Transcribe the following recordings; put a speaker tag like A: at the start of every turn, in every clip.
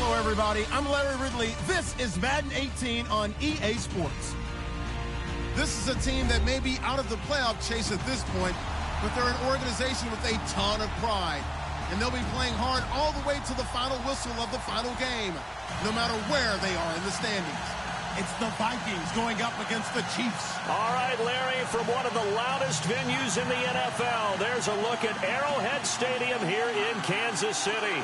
A: Hello, everybody. I'm Larry Ridley. This is Madden 18 on EA Sports.
B: This is a team that may be out of the playoff chase at this point, but they're an organization with a ton of pride. And they'll be playing hard all the way to the final whistle of the final game, no matter where they are in the standings.
A: It's the Vikings going up against the Chiefs.
C: All right, Larry, from one of the loudest venues in the NFL, there's a look at Arrowhead Stadium here in Kansas City.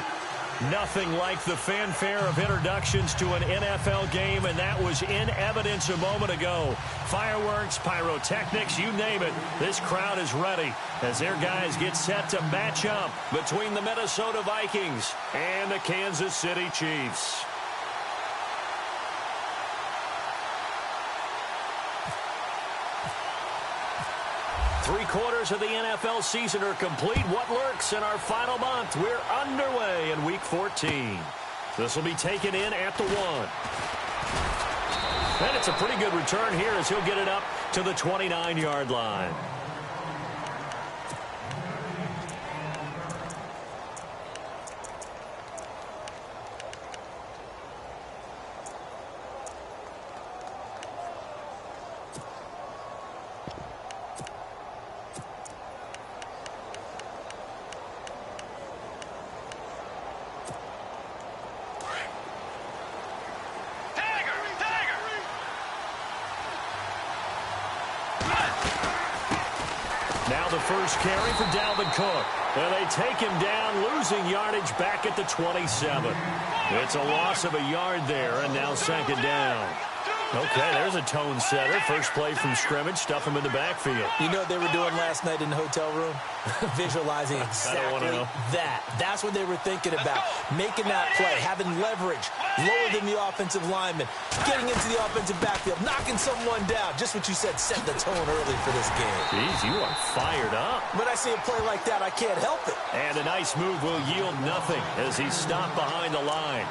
C: Nothing like the fanfare of introductions to an NFL game, and that was in evidence a moment ago. Fireworks, pyrotechnics, you name it. This crowd is ready as their guys get set to match up between the Minnesota Vikings and the Kansas City Chiefs. Three-quarters of the NFL season are complete. What lurks in our final month? We're underway in Week 14. This will be taken in at the 1. And it's a pretty good return here as he'll get it up to the 29-yard line. Now the first carry for Dalvin Cook. And they take him down, losing yardage back at the 27. It's a loss of a yard there, and now second down. Okay, there's a tone setter. First play from scrimmage, stuff him in the backfield.
D: You know what they were doing last night in the hotel room? Visualizing exactly that. That's what they were thinking about. Making that play, having leverage, lower than the offensive lineman, getting into the offensive backfield, knocking someone down. Just what you said, set the tone early for this game.
C: Jeez, you are fired up.
D: When I see a play like that, I can't help it.
C: And a nice move will yield nothing as he's stopped behind the line.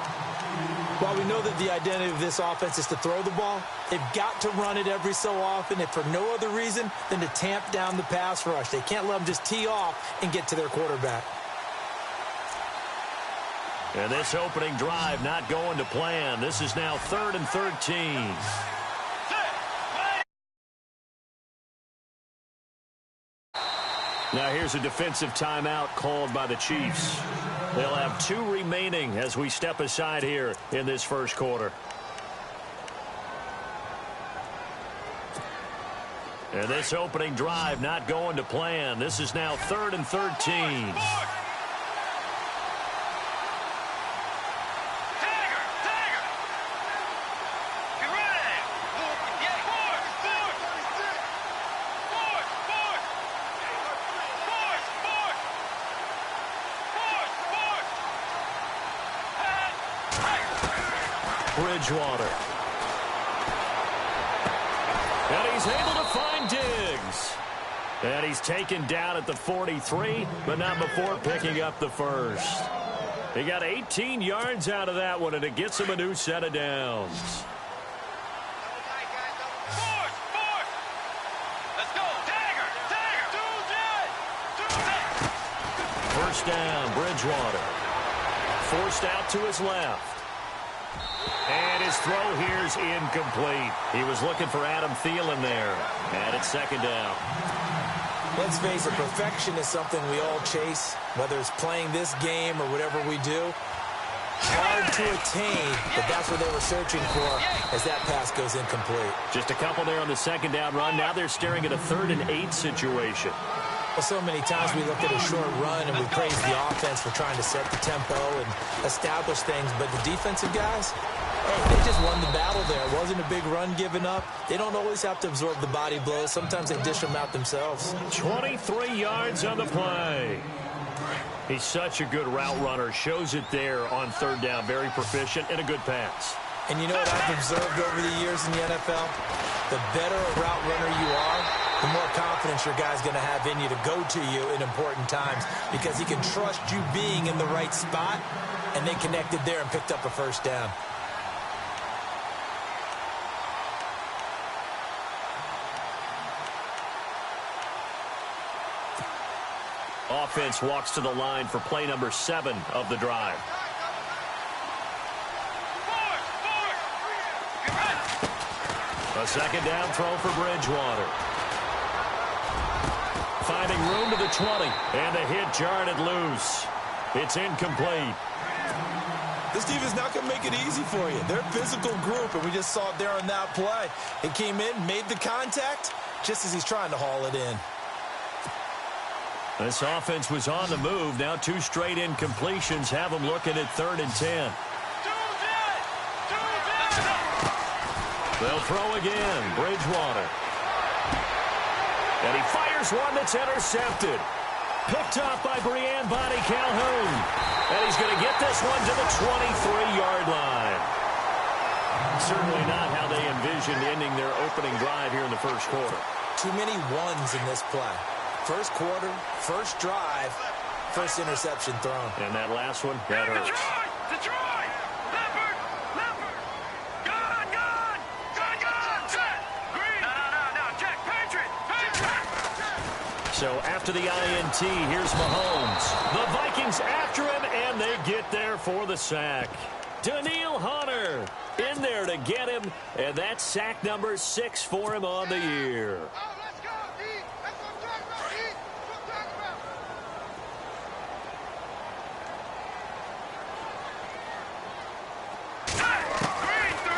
D: While we know that the identity of this offense is to throw the ball, they've got to run it every so often, if for no other reason than to tamp down the pass rush. They can't let them just tee off and get to their quarterback.
C: And this opening drive not going to plan. This is now 3rd and 13. Now here's a defensive timeout called by the Chiefs. They'll have 2 remaining as we step aside here in this first quarter. And this opening drive not going to plan. This is now 3rd and 13. Bridgewater. And he's able to find Diggs. And he's taken down at the 43, but not before picking up the first. He got 18 yards out of that one, and it gets him a new set of downs. First down, Bridgewater. Forced out to his left. And his throw here is incomplete. He was looking for Adam Thielen there. And it's second down.
D: Let's face it, perfection is something we all chase, whether it's playing this game or whatever we do. Hard to attain, but that's what they were searching for as that pass goes incomplete.
C: Just a couple there on the second down run. Now they're staring at a 3rd and 8 situation.
D: Well, so many times we look at a short run and we praise the offense for trying to set the tempo and establish things, but the defensive guys, hey, they just won the battle there. It wasn't a big run given up. They don't always have to absorb the body blows. Sometimes they dish them out themselves.
C: 23 yards on the play. He's such a good route runner. Shows it there on 3rd down. Very proficient and a good pass.
D: And you know what I've observed over the years in the NFL? The better a route runner you are, the more confidence your guy's going to have in you to go to you in important times because he can trust you being in the right spot, and they connected there and picked up a first down.
C: Offense walks to the line for play number 7 of the drive. A second down throw for Bridgewater. Finding room to the 20. And the hit jarred it loose. It's incomplete.
D: This defense not going to make it easy for you. They're a physical group, and we just saw it there on that play. It came in, made the contact, just as he's trying to haul it in.
C: This offense was on the move. Now 2 straight incompletions have them looking at 3rd and 10. They'll throw again. Bridgewater. And he fires one that's intercepted. Picked off by Brian Bonnie Calhoun. And he's going to get this one to the 23-yard line. Certainly not how they envisioned ending their opening drive here in the first quarter.
D: Too many ones in this play. First quarter, first drive, first interception thrown.
C: And that last one, that hurts.
E: Detroit! Leopard! Leopard! Gun! Gun! Gun! Gun! Set! Green! No, Jack! Patriot!
C: So after the INT, here's Mahomes. The Vikings after him, and they get there for the sack. Daniil Hunter in there to get him, and that's sack number 6 for him on the year.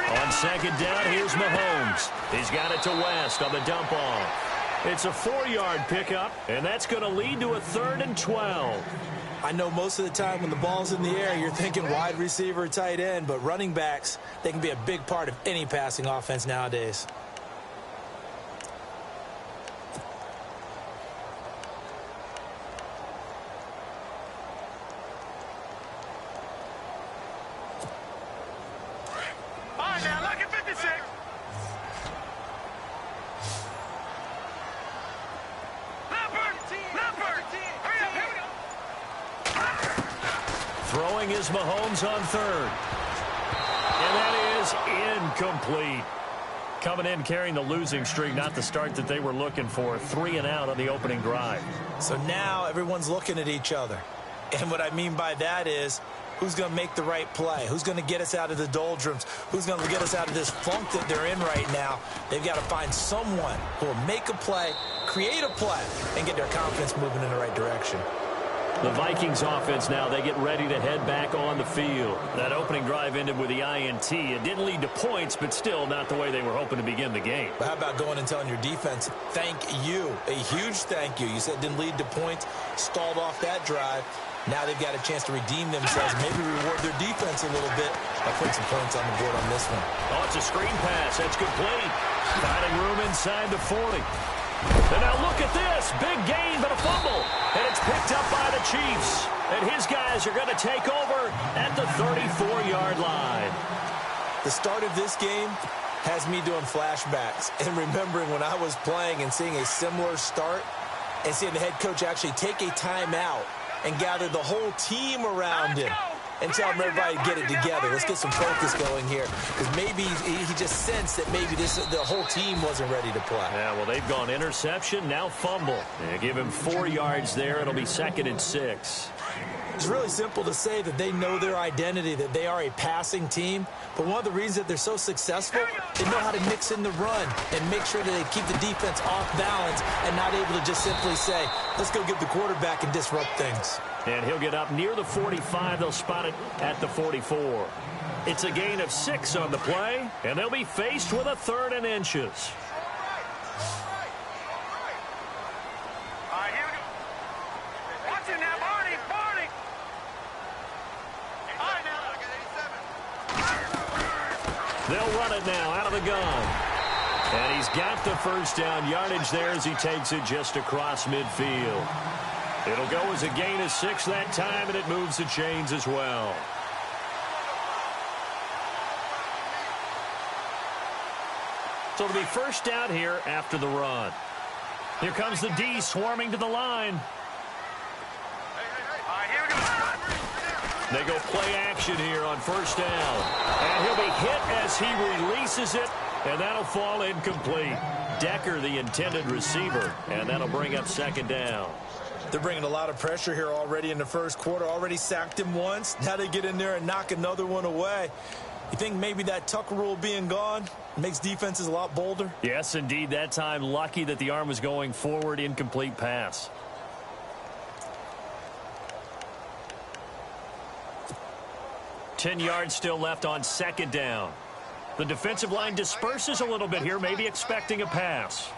C: On second down, here's Mahomes. He's got it to West on the dump off. It's a 4-yard pickup, and that's going to lead to a 3rd and 12.
D: I know most of the time when the ball's in the air, you're thinking wide receiver, tight end, but running backs, they can be a big part of any passing offense nowadays.
C: Throwing is Mahomes on 3rd. And that is incomplete. Coming in carrying the losing streak, not the start that they were looking for. 3 and out on the opening drive.
D: So now everyone's looking at each other. And what I mean by that is, who's going to make the right play? Who's going to get us out of the doldrums? Who's going to get us out of this funk that they're in right now? They've got to find someone who will make a play, create a play, and get their confidence moving in the right direction.
C: The Vikings offense now, they get ready to head back on the field. That opening drive ended with the INT. It didn't lead to points, but still not the way they were hoping to begin the game.
D: But how about going and telling your defense, thank you, a huge thank you. You said it didn't lead to points, stalled off that drive. Now they've got a chance to redeem themselves, maybe reward their defense a little bit by putting some points on the board on this one.
C: Oh, it's a screen pass. That's complete. Finding room inside the 40. And now look at this. Big gain, but a fumble. And it's picked up by the Chiefs. And his guys are going to take over at the 34-yard line.
D: The start of this game has me doing flashbacks and remembering when I was playing and seeing a similar start and seeing the head coach actually take a timeout and gather the whole team around him and tell everybody to get it together. Let's get some focus going here. Because maybe he just sensed that maybe the whole team wasn't ready to play.
C: Yeah, well, they've gone interception, now fumble. They give him 4 yards there. It'll be 2nd and 6.
D: It's really simple to say that they know their identity, that they are a passing team. But one of the reasons that they're so successful, they know how to mix in the run and make sure that they keep the defense off balance and not able to just simply say, let's go get the quarterback and disrupt things.
C: And he'll get up near the 45. They'll spot it at the 44. It's a gain of 6 on the play, and they'll be faced with a 3rd and inches.
E: All right, here we go. Watch it now, Barney. All right, now.
C: They'll run it now out of the gun. And he's got the first down yardage there as he takes it just across midfield. It'll go as a gain of 6 that time, and it moves the chains as well. So it'll be first down here after the run. Here comes the D swarming to the line.
E: All right, here we go.
C: They go play action here on first down. And he'll be hit as he releases it, and that'll fall incomplete. Decker, the intended receiver, and that'll bring up 2nd down.
D: They're bringing a lot of pressure here already in the first quarter. Already sacked him once. Now they get in there and knock another one away. You think maybe that tuck rule being gone makes defenses a lot bolder?
C: Yes, indeed. That time, lucky that the arm was going forward. Incomplete pass. Ten yards still left on second down. The defensive line disperses a little bit here, maybe expecting a pass.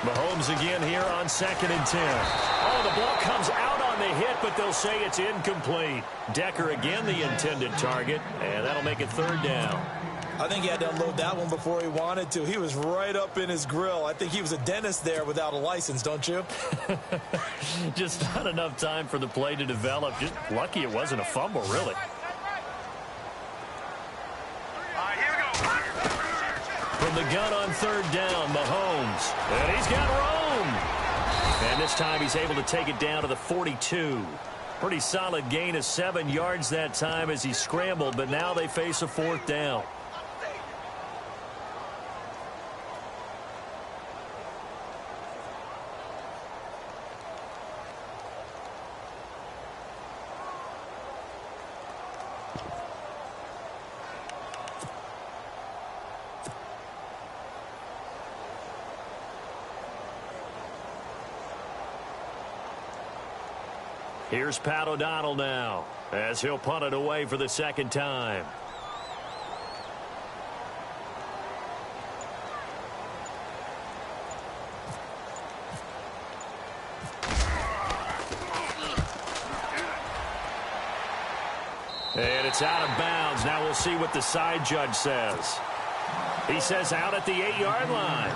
C: Mahomes again here on 2nd and 10. Oh, the ball comes out on the hit, but they'll say it's incomplete. Decker again the intended target, and that'll make it 3rd down.
D: I think he had to unload that one before he wanted to. He was right up in his grill. I think he was a dentist there without a license, don't you?
C: Just not enough time for the play to develop. Just lucky it wasn't a fumble, really. From the gun on 3rd down, Mahomes. And he's got room. And this time he's able to take it down to the 42. Pretty solid gain of 7 yards that time as he scrambled, but now they face a 4th down. Here's Pat O'Donnell now as he'll punt it away for the 2nd time. And it's out of bounds. Now we'll see what the side judge says. He says out at the 8-yard line.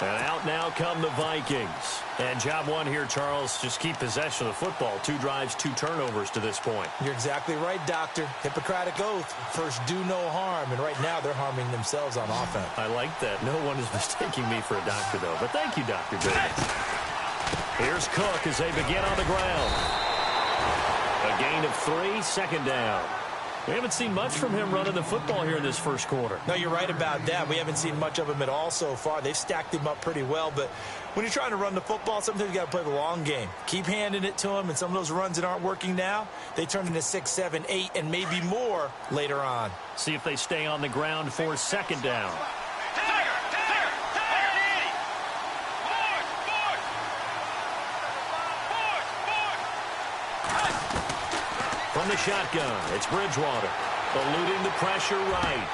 C: And out now come the Vikings. And job one here, Charles, just keep possession of the football. 2 drives, 2 turnovers to this point.
D: You're exactly right, Doctor. Hippocratic oath. First, do no harm. And right now, they're harming themselves on offense.
C: I like that. No one is mistaking me for a doctor, though. But thank you, Dr. Davis. Here's Cook as they begin on the ground. A gain of 3, 2nd down. We haven't seen much from him running the football here in this first quarter.
D: No, you're right about that. We haven't seen much of him at all so far. They've stacked him up pretty well, but when you're trying to run the football, sometimes you got to play the long game. Keep handing it to him, and some of those runs that aren't working now, they turn into 6, 7, 8, and maybe more later on.
C: See if they stay on the ground for 2nd down. From the shotgun, it's Bridgewater. Eluding the pressure right.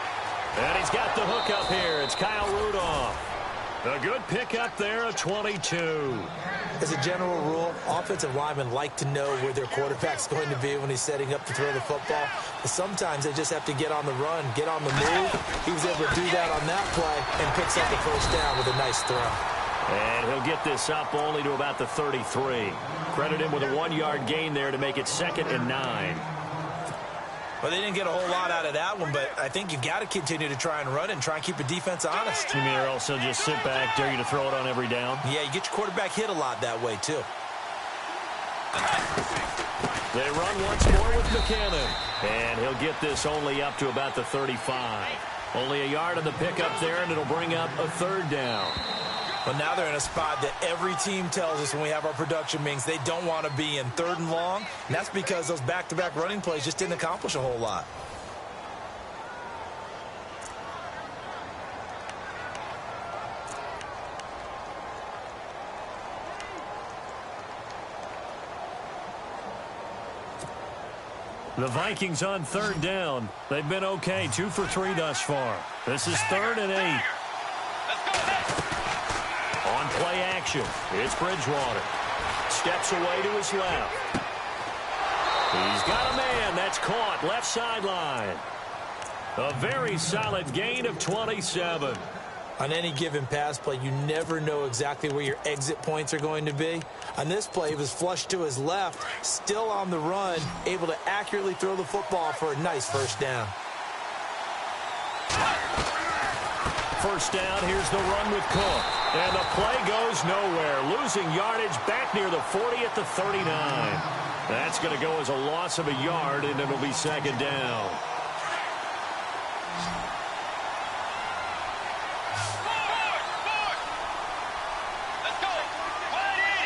C: And he's got the hook up here. It's Kyle Rudolph. A good pickup there, a 22.
D: As a general rule, offensive linemen like to know where their quarterback's going to be when he's setting up to throw the football. But sometimes they just have to get on the run, get on the move. He was able to do that on that play and picks up the 1st down with a nice throw.
C: And he'll get this up only to about the 33. Credit him with a 1-yard gain there to make it 2nd and 9.
D: Well, they didn't get a whole lot out of that one, but I think you've got to continue to try and run and try and keep the defense honest.
C: You mean or also just sit back, dare you to throw it on every down?
D: Yeah, you get your quarterback hit a lot that way, too.
C: They run once more with McKinnon. And he'll get this only up to about the 35. Only a yard on the pickup there, and it'll bring up a 3rd down.
D: But now they're in a spot that every team tells us when we have our production meetings they don't want to be in, 3rd and long. And that's because those back-to-back running plays just didn't accomplish a whole lot.
C: The Vikings on 3rd down. They've been okay, 2 for 3 thus far. This is 3rd and 8. On play action, it's Bridgewater. Steps away to his left. He's got a man. That's caught. Left sideline. A very solid gain of 27.
D: On any given pass play, you never know exactly where your exit points are going to be. On this play, he was flushed to his left, still on the run, able to accurately throw the football for a nice 1st down.
C: 1st down, here's the run with Cook. And the play goes nowhere. Losing yardage back near the 40 at the 39. That's going to go as a loss of a yard, and it'll be 2nd down.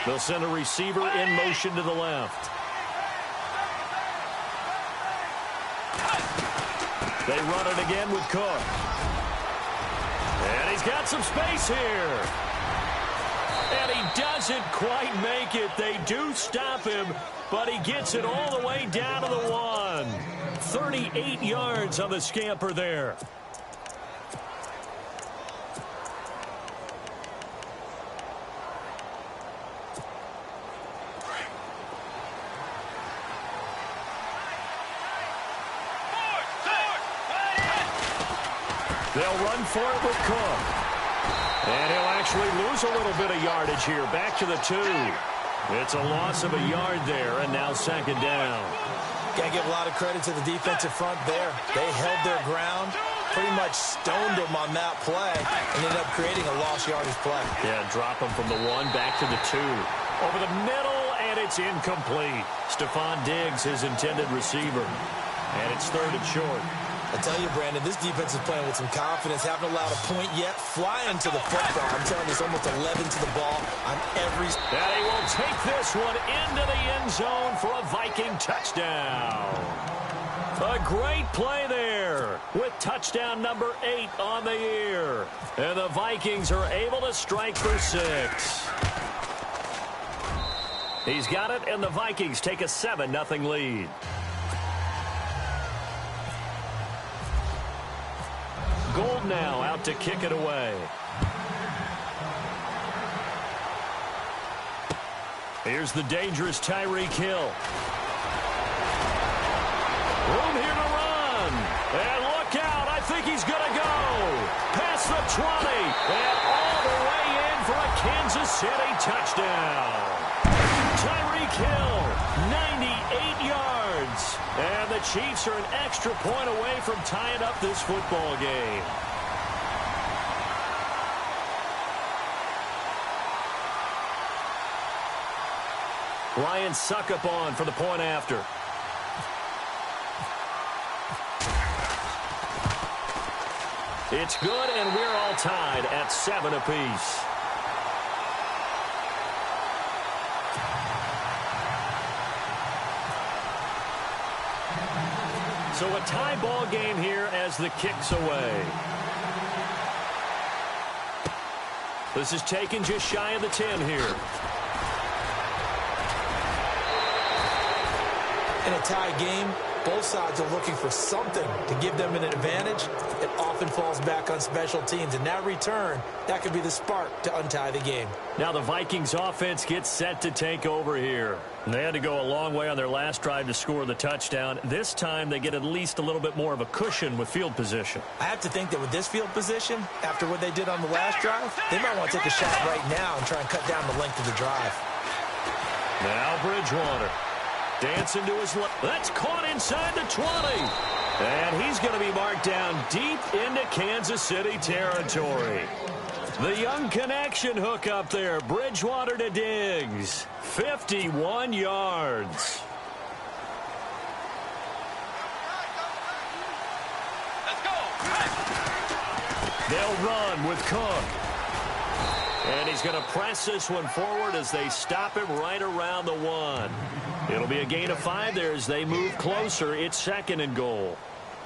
C: They'll send a receiver in motion to the left. They run it again with Cook. And he's got some space here. And he doesn't quite make it. They do stop him, but he gets it all the way down to the 1. 38 yards on the scamper there. They'll run for it with Cook. And he'll actually lose a little bit of yardage here. Back to the 2. It's a loss of a yard there, and now 2nd down.
D: Got to give a lot of credit to the defensive front there. They held their ground, pretty much stoned them on that play, and ended up creating a lost yardage play.
C: Yeah, drop them from the 1 back to the 2. Over the middle, and it's incomplete. Stephon Diggs, his intended receiver. And it's 3rd and short.
D: I tell you, Brandon, this defense is playing with some confidence. Haven't allowed a point yet. Flying to the football. I'm telling you, it's almost 11 to the ball on every...
C: And he will take this one into the end zone for a Viking touchdown. A great play there with touchdown number 8 on the year. And the Vikings are able to strike for 6. He's got it, and the Vikings take a 7-0 lead. Gold now out to kick it away. Here's the dangerous Tyreek Hill. Room here to run. And look out. I think he's going to go. Past the 20. And all the way in for a Kansas City touchdown. Tyreek Hill, 98 yards. And the Chiefs are an extra point away from tying up this football game. Ryan Suckup on for the point after. It's good, and we're all tied at 7 apiece. So a tie ball game here as the kick's away. This is taken just shy of the 10 here.
D: In a tie game, both sides are looking for something to give them an advantage. It often falls back on special teams. And that return, that could be the spark to untie the game.
C: Now the Vikings offense gets set to take over here. And they had to go a long way on their last drive to score the touchdown. This time they get at least a little bit more of a cushion with field position.
D: I have to think that with this field position, after what they did on the last drive, they might want to take a shot right now and try and cut down the length of the drive.
C: Now Bridgewater. Dancing to his left. That's caught inside the 20. And he's going to be marked down deep into Kansas City territory. The young connection hook up there. Bridgewater to Diggs. 51 yards.
E: Let's go.
C: They'll run with Cook. And he's going to press this one forward as they stop him right around the 1. It'll be a gain of 5 there as they move closer. It's 2nd and goal.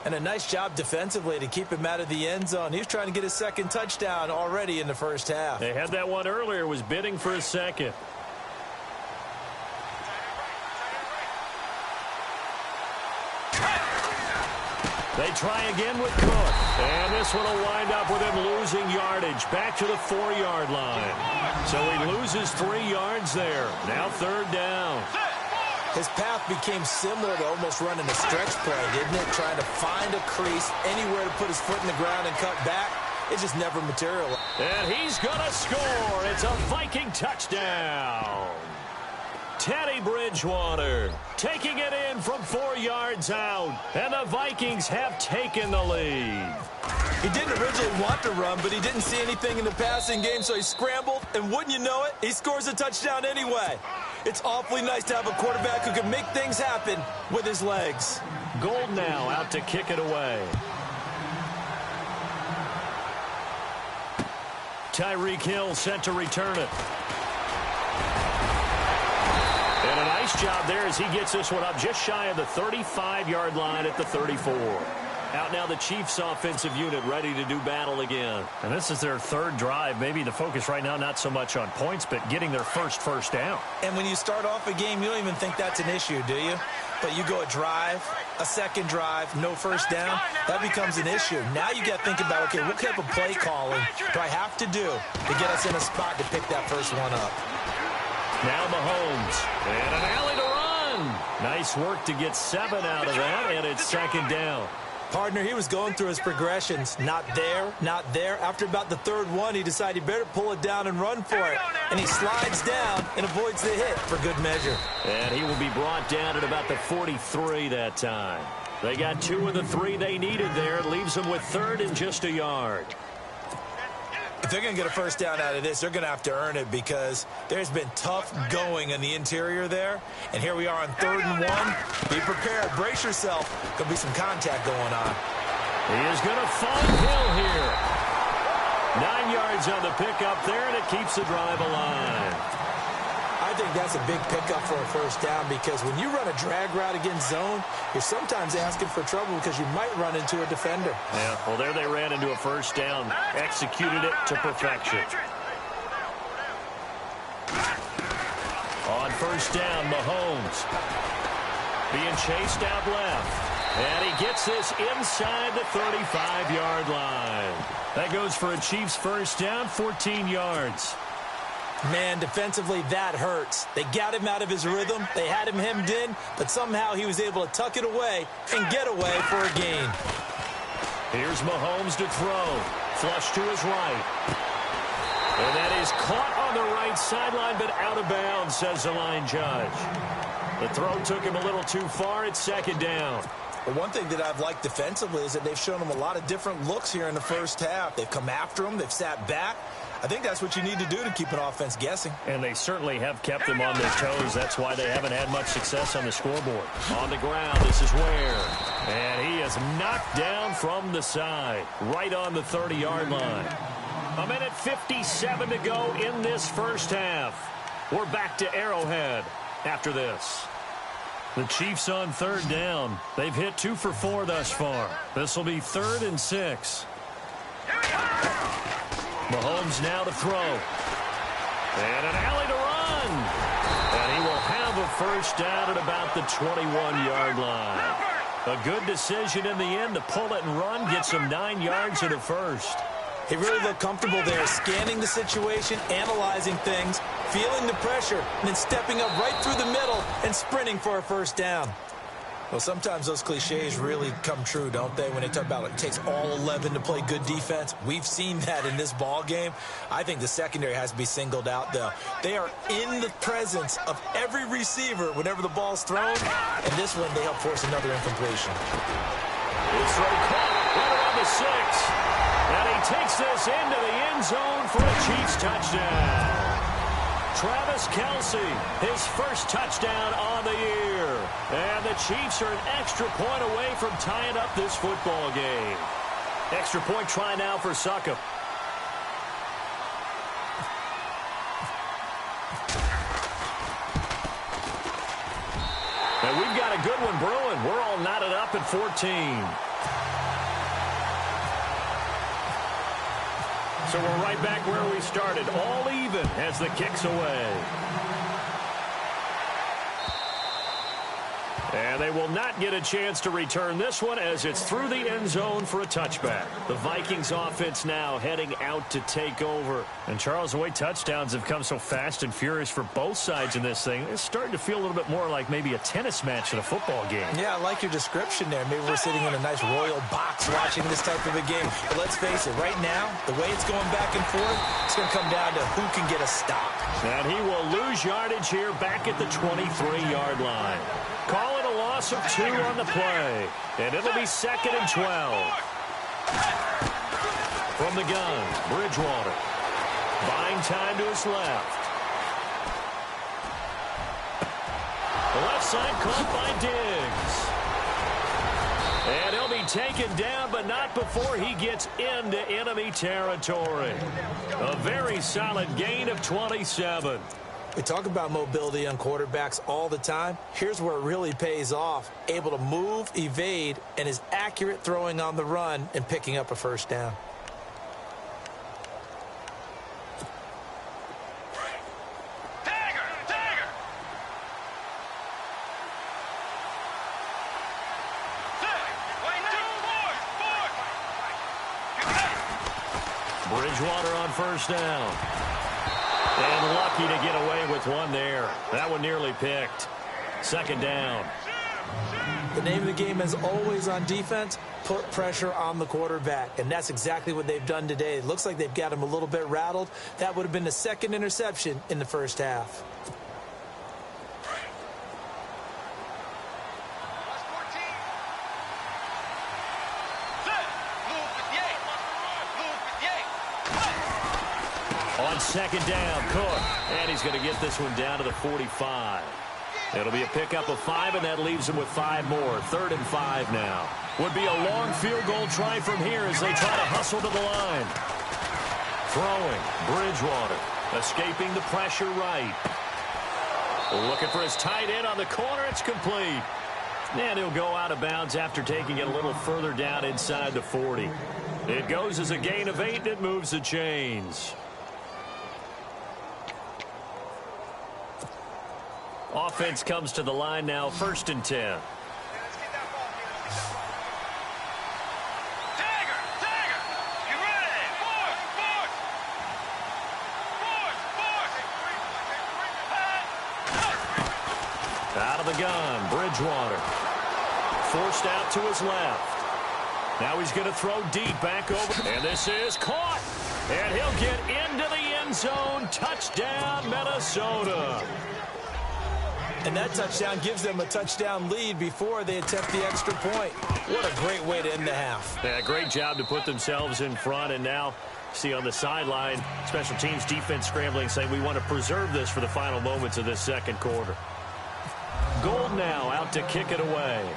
D: And a nice job defensively to keep him out of the end zone. He was trying to get his 2nd touchdown already in the first half.
C: They had that one earlier, was bidding for a 2nd. They try again with Cook. And this one will wind up with him losing yardage back to the 4-yard line. So he loses 3 yards there. Now 3rd down.
D: His path became similar to almost running a stretch play, didn't it? Trying to find a crease, anywhere to put his foot in the ground and cut back. It just never materialized.
C: And he's going to score. It's a Viking touchdown. Teddy Bridgewater taking it in from 4 yards out. And the Vikings have taken the lead.
D: He didn't originally want to run, but he didn't see anything in the passing game, so he scrambled. And wouldn't you know it, he scores a touchdown anyway. It's awfully nice to have a quarterback who can make things happen with his legs.
C: Gold now out to kick it away. Tyreek Hill set to return it. And a nice job there as he gets this one up just shy of the 35-yard line at the 34. Out now the Chiefs offensive unit ready to do battle again.
F: And this is their third drive. Maybe the focus right now not so much on points, but getting their first down.
D: And when you start off a game, you don't even think that's an issue, do you? But you go a drive, a second drive, no first down, that becomes an issue. Now you got to think about, okay, what type of play calling do I have to do to get us in a spot to pick that first one up?
C: Now Mahomes, and an alley to run. Nice work to get 7 out of that, and it's second down.
D: Partner, he was going through his progressions. Not there, not there. After about the third one, he decided he better pull it down and run for it. And he slides down and avoids the hit for good measure.
C: And he will be brought down at about the 43 that time. They got 2 of the 3 they needed there. It leaves them with third and just a yard.
D: If they're going to get a first down out of this, they're going to have to earn it because there's been tough going in the interior there. And here we are on 3rd and 1. Be prepared. Brace yourself. Going to be some contact going on.
C: He is going to find Hill here. 9 yards on the pickup there, and it keeps the drive alive.
D: I think that's a big pickup for a first down because when you run a drag route against zone, you're sometimes asking for trouble because you might run into a defender.
C: Yeah, well, there they ran into a first down. Executed it to perfection. On first down, Mahomes being chased out left. And he gets this inside the 35-yard line. That goes for a Chiefs first down, 14 yards.
D: Man, defensively, that hurts. They got him out of his rhythm. They had him hemmed in, but somehow he was able to tuck it away and get away for a gain.
C: Here's Mahomes to throw. Flush to his right. And that is caught on the right sideline, but out of bounds, says the line judge. The throw took him a little too far. It's second down.
D: Well, one thing that I've liked defensively is that they've shown him a lot of different looks here in the first half. They've come after him. They've sat back. I think that's what you need to do to keep an offense guessing.
C: And they certainly have kept them on their toes. That's why they haven't had much success on the scoreboard. On the ground, this is Ware. And he is knocked down from the side, right on the 30-yard line. 1:57 to go in this first half. We're back to Arrowhead after this. The Chiefs on 3rd down. They've hit 2 for 4 thus far. This will be 3rd and 6. Mahomes now to throw. And an alley to run. And he will have a first down at about the 21-yard line. A good decision in the end to pull it and run. Gets him 9 yards and a first.
D: He really looked comfortable there, scanning the situation, analyzing things, feeling the pressure, and then stepping up right through the middle and sprinting for a first down. Well, sometimes those cliches really come true, don't they? When they talk about it takes all 11 to play good defense. We've seen that in this ball game. I think the secondary has to be singled out, though. They are in the presence of every receiver whenever the ball's thrown. And this one, they help force another incompletion.
C: His throw caught right around the 6. And he takes this into the end zone for a Chiefs touchdown. Travis Kelce, his first touchdown on the year. And the Chiefs are an extra point away from tying up this football game. Extra point try now for Succop. And we've got a good one brewing. We're all knotted up at 14. So we're right back where we started, all even as the kick's away. And they will not get a chance to return this one as it's through the end zone for a touchback. The Vikings offense now heading out to take over. And Charles, the way touchdowns have come so fast and furious for both sides in this thing, it's starting to feel a little bit more like maybe a tennis match than a football game.
D: Yeah, I like your description there. Maybe we're sitting in a nice royal box watching this type of a game. But let's face it, right now, the way it's going back and forth, it's going to come down to who can get a stop.
C: And he will lose yardage here back at the 23-yard line. Call it a loss of 2 on the play. And it'll be 2nd and 12. From the gun, Bridgewater. Buying time to his left. The left side caught by Diggs. And he'll be taken down, but not before he gets into enemy territory. A very solid gain of 27.
D: We talk about mobility on quarterbacks all the time. Here's where it really pays off. Able to move, evade, and is accurate throwing on the run and picking up a first down.
C: Bridgewater on first down. And lucky to get away with one there. That one nearly picked. Second down.
D: The name of the game is always on defense, put pressure on the quarterback. And that's exactly what they've done today. It looks like they've got him a little bit rattled. That would have been the second interception in the first half.
C: On second down, Cook. And he's going to get this one down to the 45. It'll be a pickup of 5, and that leaves him with 5 more. 3rd and 5 now. Would be a long field goal try from here as they try to hustle to the line. Throwing, Bridgewater. Escaping the pressure right. Looking for his tight end on the corner. It's complete. And he'll go out of bounds after taking it a little further down inside the 40. It goes as a gain of 8, and it moves the chains. Offense comes to the line now, 1st and 10. Out of the gun, Bridgewater. Forced out to his left. Now he's going to throw deep back over. And this is caught. And he'll get into the end zone. Touchdown, Minnesota.
D: And that touchdown gives them a touchdown lead before they attempt the extra point. What a great way to end the half.
C: Yeah, great job to put themselves in front. And now, see on the sideline, special teams defense scrambling, saying we want to preserve this for the final moments of this second quarter. Gold now out to kick it away.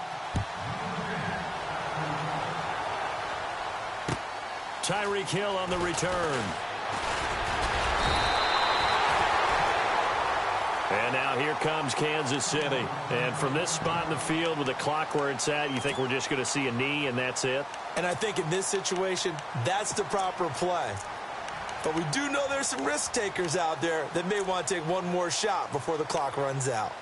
C: Tyreek Hill on the return. And now here comes Kansas City. And from this spot in the field with the clock where it's at, you think we're just going to see a knee and that's it?
D: And I think in this situation, that's the proper play. But we do know there's some risk takers out there that may want to take one more shot before the clock runs out.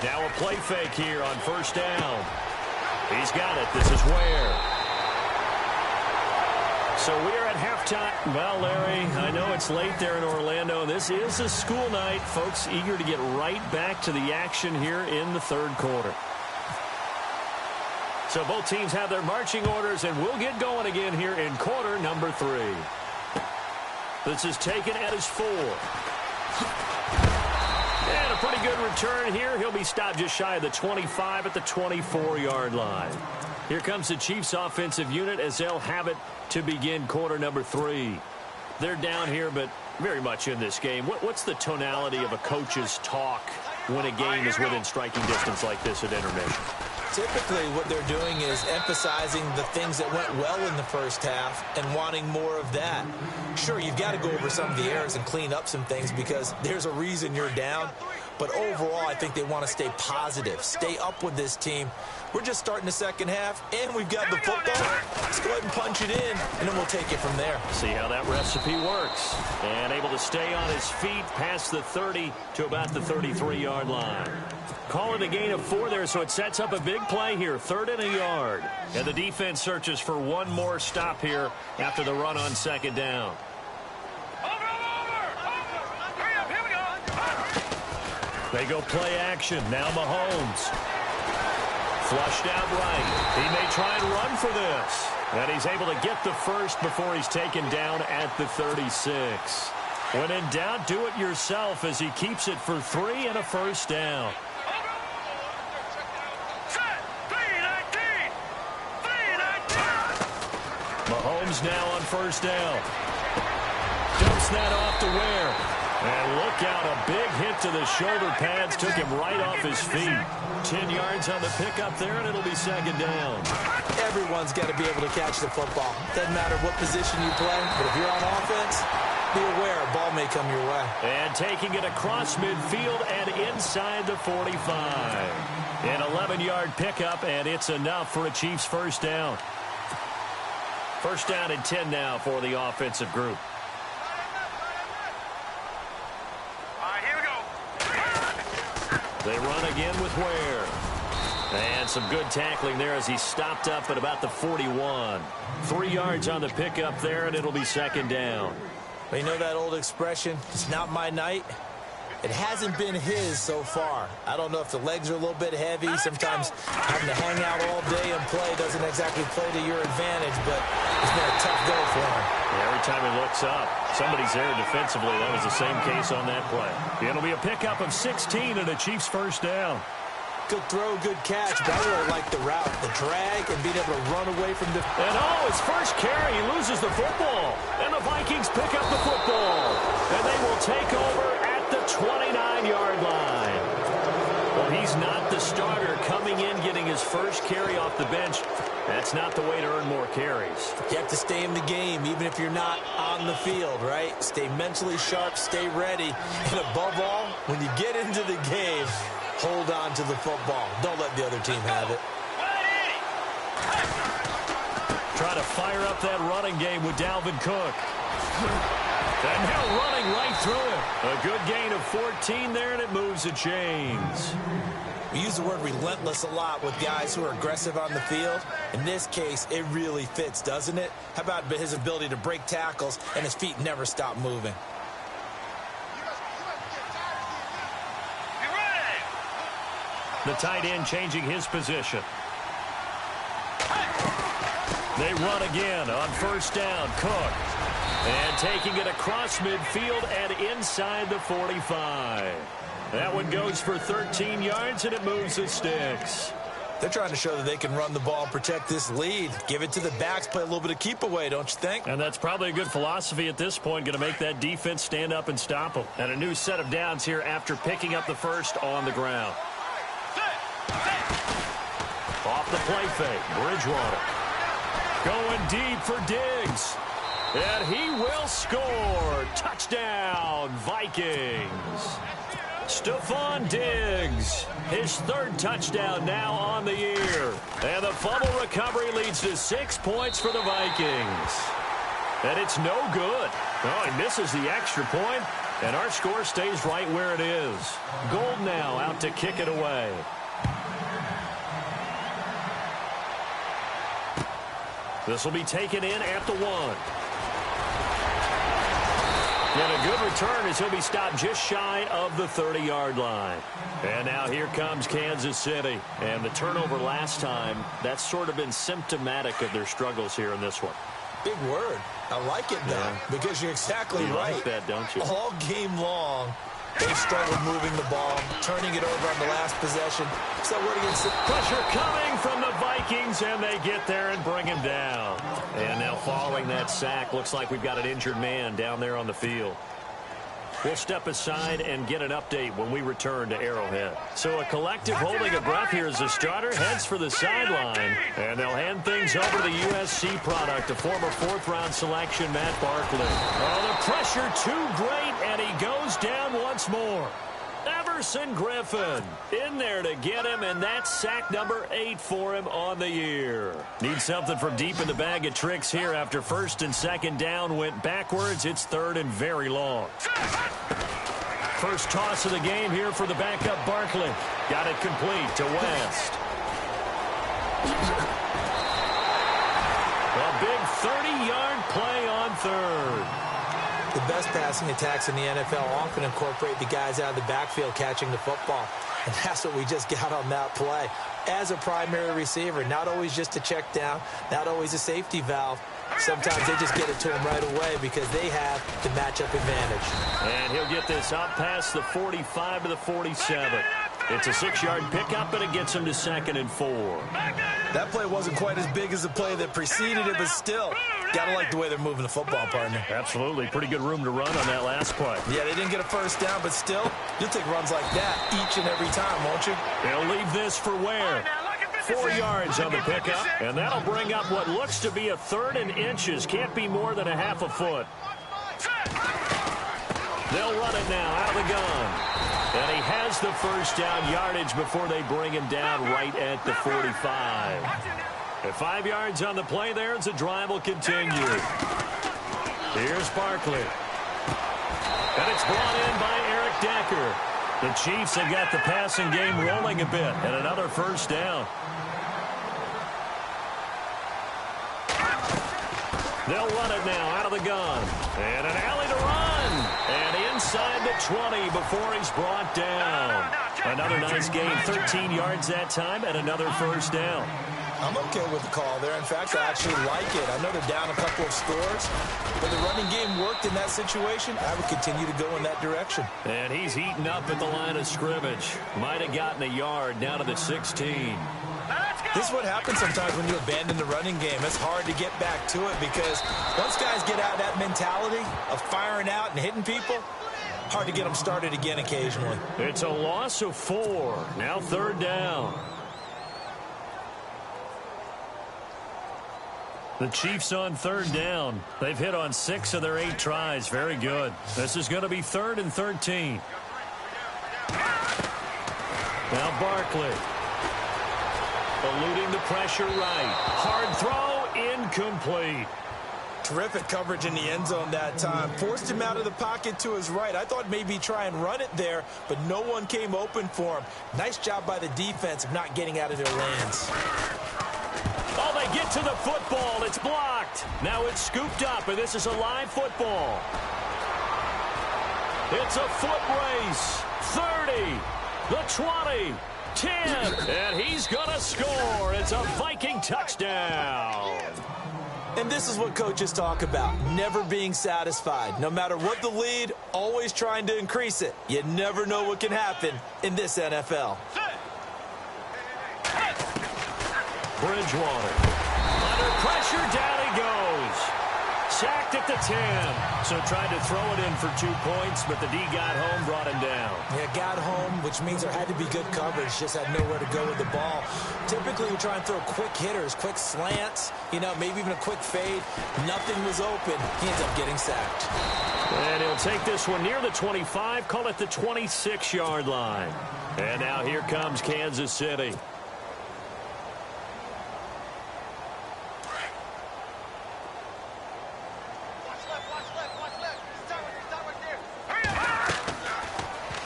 C: Now a play fake here on first down. He's got it. This is Ware. So we're at halftime. Well, Larry, I know it's late there in Orlando. This is a school night. Folks eager to get right back to the action here in the third quarter. So both teams have their marching orders, and we'll get going again here in quarter number 3. This is taken at his 4. And a pretty good return here. He'll be stopped just shy of the 25 at the 24-yard line. Here comes the Chiefs offensive unit as they'll have it to begin quarter number 3. They're down here, but very much in this game. What's the tonality of a coach's talk when a game is within striking distance like this at intermission?
D: Typically, what they're doing is emphasizing the things that went well in the first half and wanting more of that. Sure, you've got to go over some of the errors and clean up some things because there's a reason you're down. But overall, I think they want to stay positive, stay up with this team. We're just starting the second half, and we've got the football. Let's go ahead and punch it in, and then we'll take it from there.
C: See how that recipe works. And able to stay on his feet past the 30 to about the 33-yard line. Call it a gain of 4 there, so it sets up a big play here. 3rd and a yard. And the defense searches for one more stop here after the run on second down. They go play action. Now Mahomes. Flushed out right. He may try and run for this. And he's able to get the first before he's taken down at the 36. When in doubt, do it yourself as he keeps it for 3 and a first down. Mahomes ONSUMBS now on first down. Dumps that off to Ware. And look out, a big hit to the shoulder pads. Took him right off his feet. 10 yards on the pickup there, and it'll be second down.
D: Everyone's got to be able to catch the football. Doesn't matter what position you play, but if you're on offense, be aware a ball may come your way.
C: And taking it across midfield and inside the 45. An 11-yard pickup, and it's enough for a Chiefs first down. First down and 10 now for the offensive group. They run again with Ware. And some good tackling there as he stopped up at about the 41. 3 yards on the pickup there, and it'll be second down.
D: Well, you know that old expression, it's not my night? It hasn't been his so far. I don't know if the legs are a little bit heavy. Sometimes having to hang out all day and play doesn't exactly play to your advantage, but it's been a tough go for him.
C: Yeah, every time he looks up, somebody's there defensively. That was the same case on that play. It'll be a pickup of 16 and a Chiefs first down.
D: Good throw, good catch, but I really like the route, the drag, and being able to run away from the...
C: And his first carry, he loses the football. And the Vikings pick up the football. And they will take over at the 29-yard line. Well, he's not the starter coming in, getting his first carry off the bench. That's not the way to earn more carries.
D: You have to stay in the game, even if you're not on the field, right? Stay mentally sharp, stay ready. And above all, when you get into the game, hold on to the football. Don't let the other team have it.
C: Try to fire up that running game with Dalvin Cook. And now running right through him. A good gain of 14 there, and it moves the chains.
D: We use the word relentless a lot with guys who are aggressive on the field. In this case, it really fits, doesn't it? How about his ability to break tackles and his feet never stop moving?
C: The tight end changing his position. They run again on first down. Cook. And taking it across midfield and inside the 45. That one goes for 13 yards, and it moves the sticks.
D: They're trying to show that they can run the ball and protect this lead. Give it to the backs, play a little bit of keep away, don't you think?
C: And that's probably a good philosophy at this point, going to make that defense stand up and stop them. And a new set of downs here after picking up the first on the ground. Off the play fake, Bridgewater. Going deep for Diggs. And he will score. Touchdown, Vikings. Stephon Diggs, his third touchdown now on the year. And the fumble recovery leads to 6 points for the Vikings. And it's no good. Oh, he misses the extra point, and our score stays right where it is. Gold now out to kick it away. This will be taken in at the 1. And a good return as he'll be stopped just shy of the 30-yard line. And now here comes Kansas City. And the turnover last time, that's sort of been symptomatic of their struggles here in this one.
D: Big word. I like it, though, because you're exactly right.
C: You like that, don't you?
D: All game long, they've struggled moving the ball, turning it over on the last possession. So we're against the
C: pressure coming from the Vikings, and they get there and bring him down. And now following that sack, looks like we've got an injured man down there on the field. We'll step aside and get an update when we return to Arrowhead. So a collective holding a breath here as the starter heads for the sideline. And they'll hand things over to the USC product, a former fourth-round selection, Matt Barkley. Oh, the pressure too great, and he goes down once more. Everson Griffin in there to get him, and that's sack number 8 for him on the year. Need something from deep in the bag of tricks here after first and second down went backwards. It's third and very long. First toss of the game here for the backup Barkley. Got it complete to West. A big 30-yard play on third.
D: The best passing attacks in the NFL often incorporate the guys out of the backfield catching the football. And that's what we just got on that play. As a primary receiver, not always just a check down, not always a safety valve. Sometimes they just get it to him right away because they have the matchup advantage.
C: And he'll get this up past the 45 to the 47. It's a 6-yard pickup, and it gets him to 2nd and 4.
D: That play wasn't quite as big as the play that preceded it, but still, Gotta like the way they're moving the football, partner.
F: Absolutely. Pretty good room to run on that last play.
D: Yeah, they didn't get a first down, but still, you'll take runs like that each and every time, won't you?
F: They'll leave this for Ware. 4 yards on the pickup, and that'll bring up what looks to be a 3rd and inches. Can't be more than a half a foot. They'll run it now out of the gun. And he has the first down yardage before they bring him down right at the 45. At 5 yards on the play there as the drive will continue. Here's Barkley. And it's brought in by Eric Decker. The Chiefs have got the passing game rolling a bit, and another first down. They'll run it now out of the gun. And an alley to run. And inside the 20 before he's brought down. Another nice gain, 13 yards that time, and another first down.
D: I'm okay with the call there. In fact, I actually like it. I know they're down a couple of scores, but the running game worked in that situation. I would continue to go in that direction.
F: And he's eaten up at the line of scrimmage. Might have gotten a yard down to the 16.
D: This is what happens sometimes when you abandon the running game. It's hard to get back to it because once guys get out of that mentality of firing out and hitting people, hard to get them started again occasionally.
F: It's a loss of 4. Now 3rd down. The Chiefs on 3rd down. They've hit on 6 of their 8 tries. Very good. This is going to be 3rd and 13. Now Barkley. Eluding the pressure right. Hard throw, incomplete.
D: Terrific coverage in the end zone that time. Forced him out of the pocket to his right. I thought maybe try and run it there, but no one came open for him. Nice job by the defense of not getting out of their lanes.
F: Oh, they get to the football. It's blocked. Now it's scooped up, and this is a live football. It's a foot race. 30, the 20. 10, and he's gonna score. It's a Viking touchdown.
D: And this is what coaches talk about, never being satisfied. No matter what the lead, always trying to increase it. You never know what can happen in this NFL.
F: Bridgewater. Under pressure, down he goes. Sacked at the 10. So tried to throw it in for 2 points, but the D got home, brought him down.
D: Yeah, got home, which means there had to be good coverage. Just had nowhere to go with the ball. Typically, we try and throw quick hitters, quick slants, maybe even a quick fade. Nothing was open. He ends up getting sacked.
F: And he'll take this one near the 25, call it the 26-yard line. And now here comes Kansas City.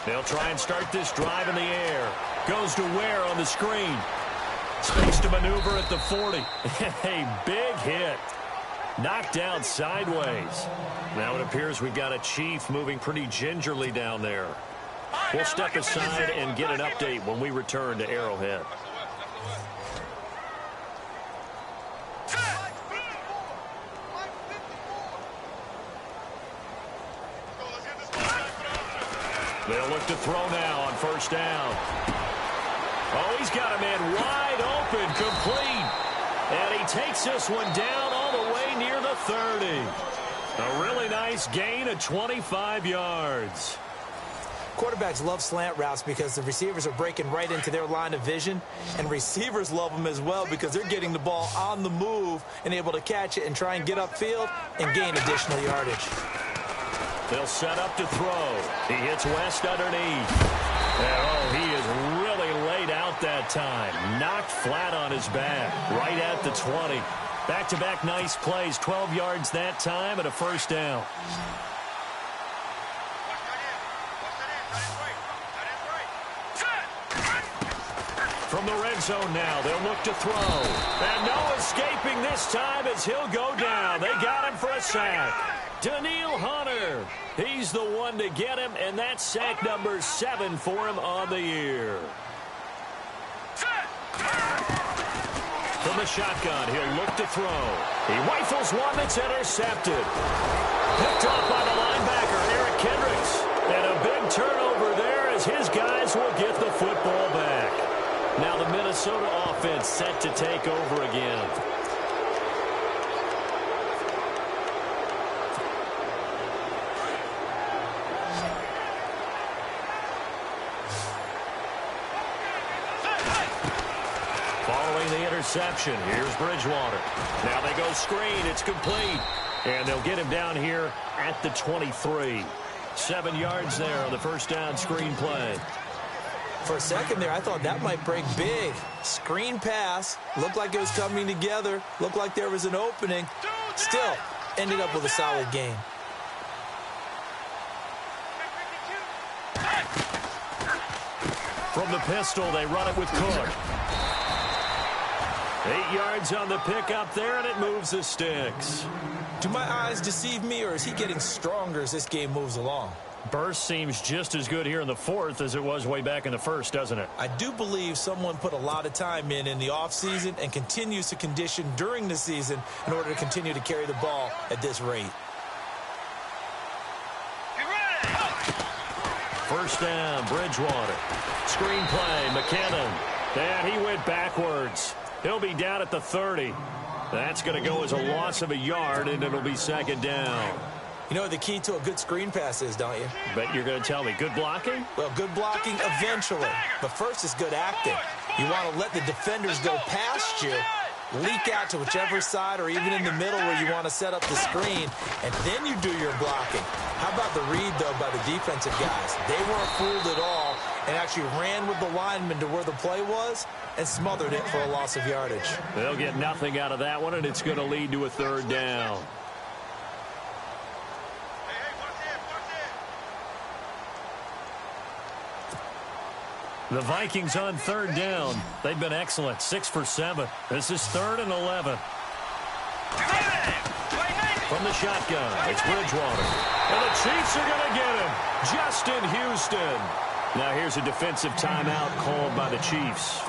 F: They'll try and start this drive in the air. Goes to Ware on the screen. Space to maneuver at the 40. A big hit. Knocked down sideways. Now it appears we've got a Chief moving pretty gingerly down there. We'll step aside and get an update when we return to Arrowhead. They'll look to throw now on first down. Oh, he's got a man wide open, complete. And he takes this one down all the way near the 30. A really nice gain of 25 yards.
D: Quarterbacks love slant routes because the receivers are breaking right into their line of vision, and receivers love them as well because they're getting the ball on the move and able to catch it and try and get upfield and gain additional yardage.
F: They'll set up to throw. He hits West underneath. And, he is really laid out that time. Knocked flat on his back, right at the 20. Back-to-back nice plays, 12 yards that time and a first down. From the red zone now, they'll look to throw. And no escaping this time as he'll go down. They got him for a sack. Daniil Hunter, he's the one to get him, and that's sack number 7 for him on the year. From the shotgun, he'll look to throw. He rifles one that's intercepted. Picked off by the linebacker, Eric Kendricks. And a big turnover there as his guys will get the football back. Now the Minnesota offense set to take over again. reception. Here's Bridgewater. Now they go screen. It's complete. And they'll get him down here at the 23. 7 yards there on the first down screen play.
D: For a second there, I thought that might break big. Screen pass. Looked like it was coming together. Looked like there was an opening. Still, ended up with a solid game.
F: From the pistol, they run it with Cook. 8 yards on the pickup there, and it moves the sticks.
D: Do my eyes deceive me, or is he getting stronger as this game moves along?
F: Burst seems just as good here in the fourth as it was way back in the first, doesn't it?
D: I do believe someone put a lot of time in the offseason and continues to condition during the season in order to continue to carry the ball at this rate.
F: First down, Bridgewater. Screen play, McKinnon. And he went backwards. He'll be down at the 30. That's going to go as a loss of a yard, and it'll be second down.
D: You know what the key to a good screen pass is, don't you?
F: Bet you're going to tell me. Good blocking?
D: Well, good blocking eventually. But first is good acting. You want to let the defenders go past you, leak out to whichever side or even in the middle where you want to set up the screen, and then you do your blocking. How about the read, though, by the defensive guys? They weren't fooled at all and actually ran with the lineman to where the play was and smothered it for a loss of yardage.
F: They'll get nothing out of that one, and it's going to lead to a third down. The Vikings on third down. They've been excellent. 6 for 7. This is 3rd and 11. From the shotgun, it's Bridgewater. And the Chiefs are going to get him. Justin Houston. Now here's a defensive timeout called by the Chiefs.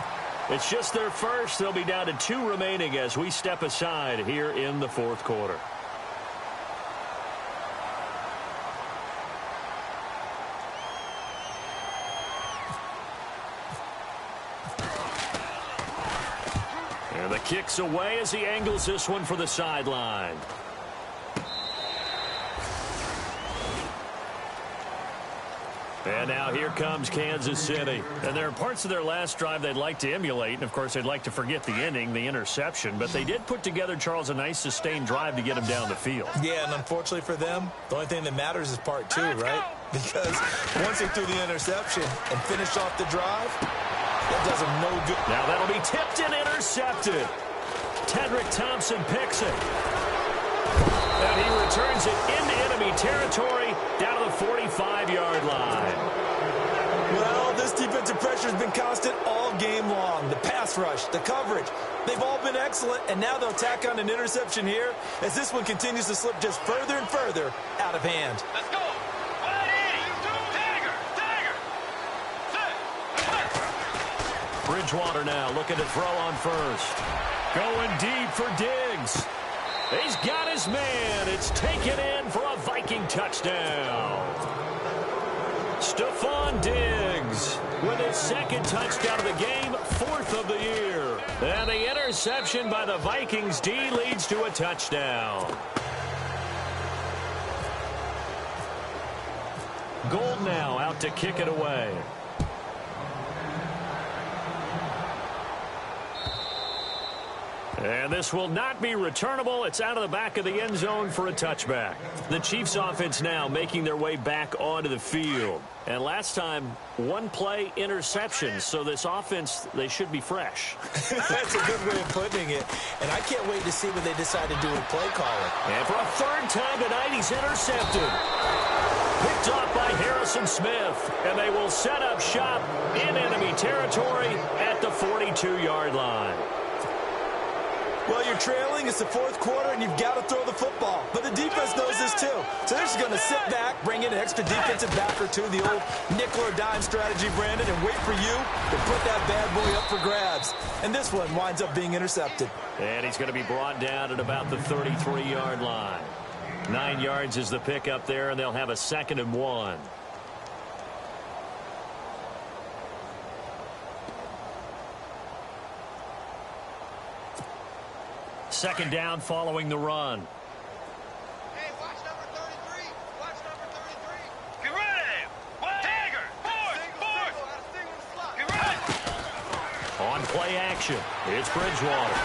F: It's just their first. They'll be down to 2 remaining as we step aside here in the fourth quarter. And the kick's away as he angles this one for the sideline. And now here comes Kansas City. And there are parts of their last drive they'd like to emulate. And, of course, they'd like to forget the ending, the interception. But they did put together, Charles, a nice sustained drive to get him down the field.
D: Yeah, and unfortunately for them, the only thing that matters is part 2, right? Because once they threw the interception and finished off the drive, that does them no good.
F: Now that'll be tipped and intercepted. Tedrick Thompson picks it. And he returns it into enemy territory down to the 45-yard line.
D: Well, this defensive pressure has been constant all game long. The pass rush, the coverage, they've all been excellent, and now they'll tack on an interception here as this one continues to slip just further and further out of hand.
E: Let's go.
F: Bridgewater now looking to throw on first. Going deep for Diggs. He's got his man. It's taken in for a Viking touchdown. Stephon Diggs with his second touchdown of the game, 4th of the year. And the interception by the Vikings D leads to a touchdown. Gold now out to kick it away. And this will not be returnable. It's out of the back of the end zone for a touchback. The Chiefs offense now making their way back onto the field. And last time, 1 play interception. So this offense, they should be fresh.
D: That's a good way of putting it. And I can't wait to see what they decide to do with play calling.
F: And for a 3rd time tonight, he's intercepted. Picked off by Harrison Smith. And they will set up shop in enemy territory at the 42-yard line.
D: Well, you're trailing. It's the 4th quarter, and you've got to throw the football. But the defense knows this, too. So they're just going to sit back, bring in an extra defensive back or 2, the old nickel or dime strategy, Brandon, and wait for you to put that bad boy up for grabs. And this one winds up being intercepted.
F: And he's going to be brought down at about the 33-yard line. 9 yards is the pickup there, and they'll have a 2nd and 1. Second down following the run.
E: Hey, watch number 33. Watch number 33. Get ready. Tiger. Force. Get ready.
F: On Play action. It's Bridgewater.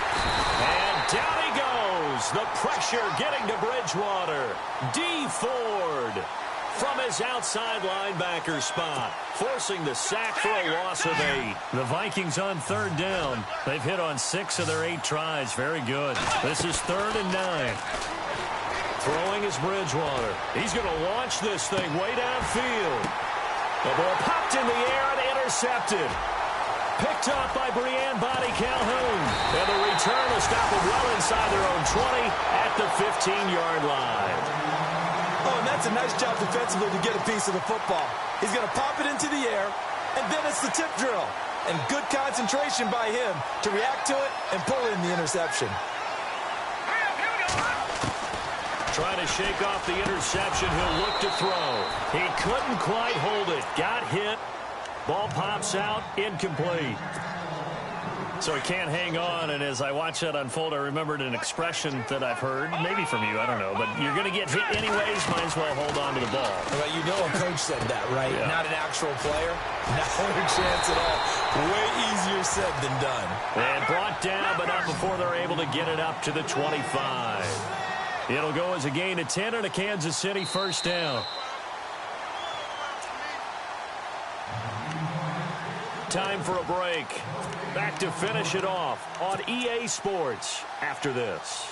F: And down he goes. The pressure getting to Bridgewater. D. Ford from his outside linebacker spot, forcing the sack for a loss of 8.
C: The Vikings on 3rd down. They've hit on 6 of their 8 tries. Very good. This is 3rd and 9.
F: Throwing is Bridgewater. He's going to launch this thing way downfield. The ball popped in the air and intercepted. Picked up by Breanne Body Calhoun. And the return will stop it well inside their own 20 at the 15-yard line.
D: Oh, and that's a nice job defensively to get a piece of the football. He's going to pop it into the air, and then it's the tip drill. And good concentration by him to react to it and pull in the interception.
F: Trying to shake off the interception. He'll look to throw. He couldn't quite hold it. Got hit. Ball pops out. Incomplete.
C: So he can't hang on, and as I watch that unfold, I remembered an expression that I've heard, maybe from you, I don't know, but you're going to get hit anyways, might as well hold on to the ball.
D: Well, you know a coach said that, right?
C: Yeah.
D: Not an actual player. Not a chance at all. Way easier said than done.
F: And brought down, but not before they're able to get it up to the 25.
C: It'll go as a gain of 10 and a Kansas City 1st down.
F: Time for a break. Back to finish it off on EA Sports after this.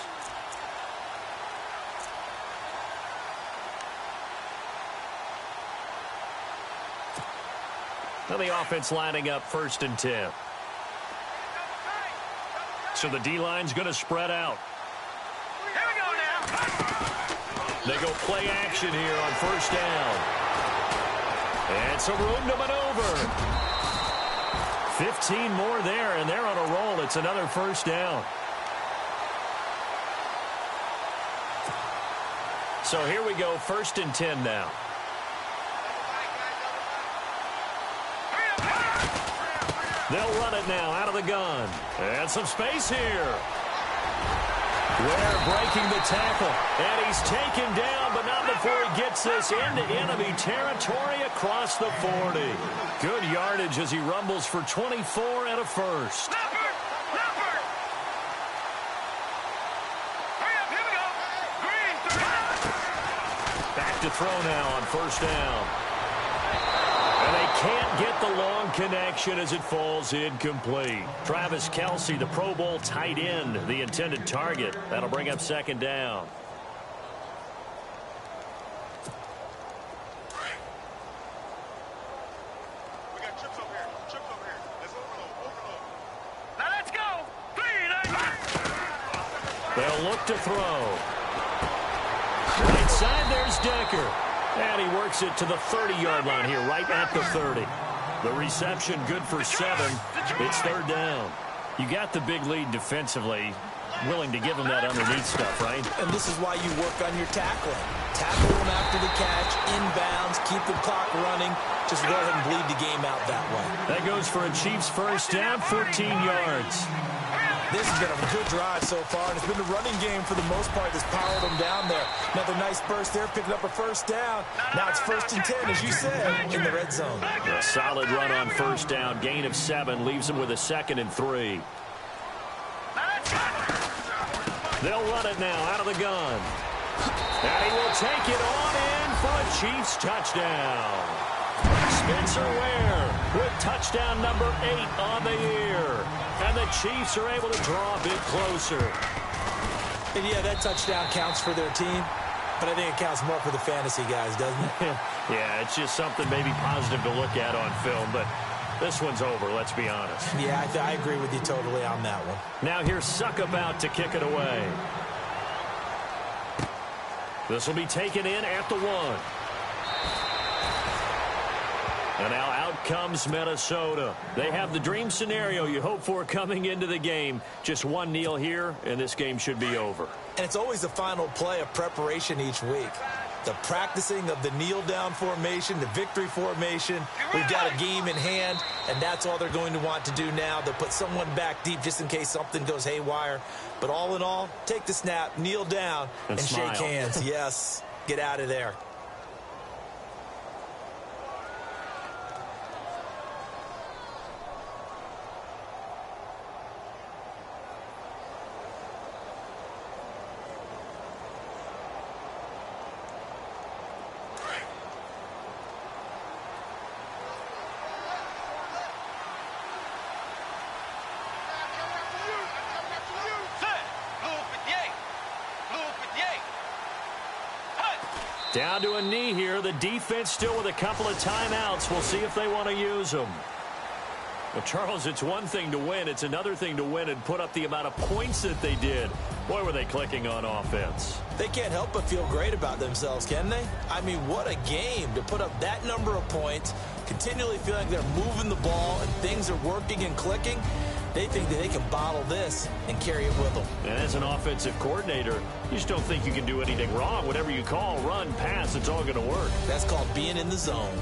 C: Now the offense lining up 1st and 10. So the D-line's going to spread out.
E: Here we go now.
F: They go play action here on 1st down. And some room to maneuver. 15 more there, and they're on a roll. It's another 1st down. So here we go, 1st and 10 now. They'll run it now out of the gun. And some space here. Ware breaking the tackle. And he's taken down, but not before he gets this into enemy territory across the 40. Good yardage as he rumbles for 24 and a 1st.
E: Leopard! Leopard! Hurry up, here we go. Green, 3.
F: Back to throw now on 1st down. And they can't get the long connection as it falls incomplete. Travis Kelce, the Pro Bowl tight end, the intended target. That'll bring up 2nd down.
E: We got trips over here. Trips over here. Let's overload. Now let's go. 3.
F: They'll look to throw. Right side, there's Decker. And he works it to the 30-yard line here, right at the 30. The reception good for 7. It's 3rd down. You got the big lead defensively. Willing to give him that underneath stuff, right?
D: And this is why you work on your tackling. Tackle them after the catch, inbounds, keep the clock running. Just go ahead and bleed the game out that way.
C: That goes for a Chiefs 1st down, 14 yards.
D: This has been a good drive so far, and it's been the running game for the most part that's powered them down there. Another nice burst there, picking up a 1st down. Now it's 1st and 10, as you said, in the red zone.
F: A solid run on 1st down. Gain of 7 leaves him with a 2nd and 3. They'll run it now out of the gun. And he will take it on in for a Chiefs touchdown. Spencer Ware with touchdown number 8 on the year. And the Chiefs are able to draw a bit closer.
D: And yeah, that touchdown counts for their team, but I think it counts more for the fantasy guys, doesn't it?
F: Yeah, it's just something maybe positive to look at on film, but this one's over, let's be honest.
D: Yeah, I agree with you totally on that one.
F: Now here's Suck about to kick it away. This will be taken in at the 1. And now out comes Minnesota. They have the dream scenario you hope for coming into the game. Just one kneel here, and this game should be over.
D: And it's always the final play of preparation each week. The practicing of the kneel-down formation, the victory formation. We've got a game in hand, and that's all they're going to want to do now. They'll put someone back deep just in case something goes haywire. But all in all, take the snap, kneel down, and shake hands. Yes, get out of there.
F: Down to a knee here. The defense still with a couple of timeouts. We'll see if they want to use them. Well, Charles, it's one thing to win. It's another thing to win and put up the amount of points that they did. Boy, were they clicking on offense.
D: They can't help but feel great about themselves, can they? I mean, what a game to put up that number of points, continually feeling like they're moving the ball and things are working and clicking. They think that they can bottle this and carry it with them.
F: And as an offensive coordinator, you just don't think you can do anything wrong. Whatever you call, run, pass, it's all going to work.
D: That's called being in the zone.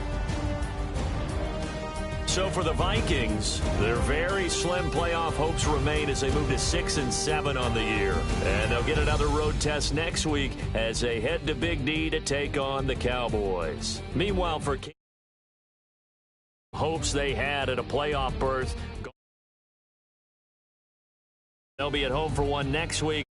F: So for the Vikings, their very slim playoff hopes remain as they move to 6-7 on the year. And they'll get another road test next week as they head to Big D to take on the Cowboys. Meanwhile, for hopes they had at a playoff berth, they'll be at home for one next week.